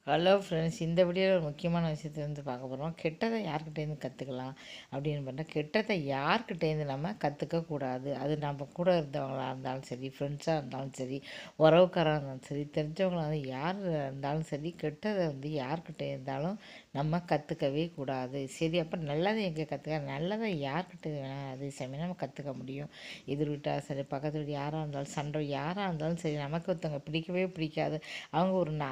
Hello friends, இந்த வீடியோவில் ஒரு முக்கியமான விஷயத்தை வந்து பார்க்க போகிறோம். கெட்டதை யார்கிட்டேருந்து கற்றுக்கலாம் அப்படின்னு பார்த்தா, கெட்டதை யார்கிட்டேருந்து நம்ம கற்றுக்கக்கூடாது. அது நம்ம கூட இருந்தவங்களாக இருந்தாலும் சரி, ஃப்ரெண்ட்ஸாக இருந்தாலும் சரி, உறவுக்காராக இருந்தாலும் சரி, தெரிஞ்சவங்களாக யார் இருந்தாலும் சரி, கெட்டதை வந்து யார்கிட்ட இருந்தாலும் நம்ம கற்றுக்கவே கூடாது. சரி, அப்போ நல்லதை எங்கே கற்றுக்க? நல்லதை யார்கிட்ட வேணால் அதே சமயம் நம்ம கற்றுக்க முடியும். எதிர் வீட்டாக சரி, பக்கத்து வீடு யாராக இருந்தாலும், சண்டை யாராக இருந்தாலும் சரி, நமக்கு ஒருத்தவங்க பிடிக்கவே பிடிக்காது. அவங்க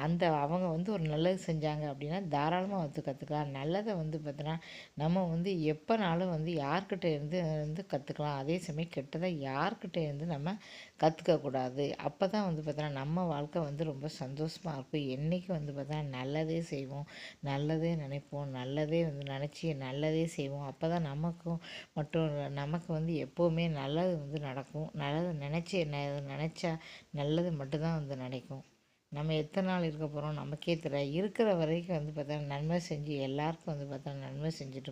அவங்க வந்து ஒரு நல்லது செஞ்சாங்க அப்படின்னா தாராளமாக வந்து கற்றுக்கலாம். நல்லதை வந்து பார்த்தோன்னா நம்ம வந்து எப்போனாலும் வந்து யார்கிட்ட இருந்து வந்து கற்றுக்கலாம். அதே சமயம் கெட்டதை யார்கிட்ட இருந்து நம்ம கற்றுக்கக்கூடாது. அப்போ தான் வந்து பார்த்தோன்னா நம்ம வாழ்க்கை வந்து ரொம்ப சந்தோஷமாக இருக்கும். என்றைக்கும் வந்து பார்த்தோன்னா நல்லதே செய்வோம், நல்லதே நினைப்போம், நல்லதே வந்து நினச்சி நல்லதே செய்வோம். அப்போ தான் நமக்கும் மட்டும் நமக்கு வந்து எப்போவுமே நல்லது வந்து நடக்கும். நல்லதை நினச்சா நல்லது மட்டும்தான் வந்து நடக்கும். நம்ம எத்தனை நாள் இருக்க போகிறோம் நமக்கே தெரியாது. இருக்கிற வரைக்கும் வந்து பார்த்தா நன்மை செஞ்சு எல்லாருக்கும் வந்து பார்த்தா நன்மை செஞ்சுட்டு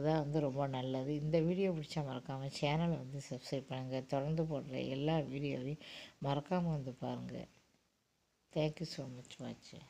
தான் வந்து ரொம்ப நல்லது. இந்த வீடியோ பிடிச்சா மறக்காமல் சேனலை வந்து சப்ஸ்கிரைப் பண்ணுங்கள். தொடர்ந்து போடுற எல்லா வீடியோவையும் மறக்காமல் வந்து பாருங்கள். தேங்க்யூ ஸோ மச் வாட்சிங்.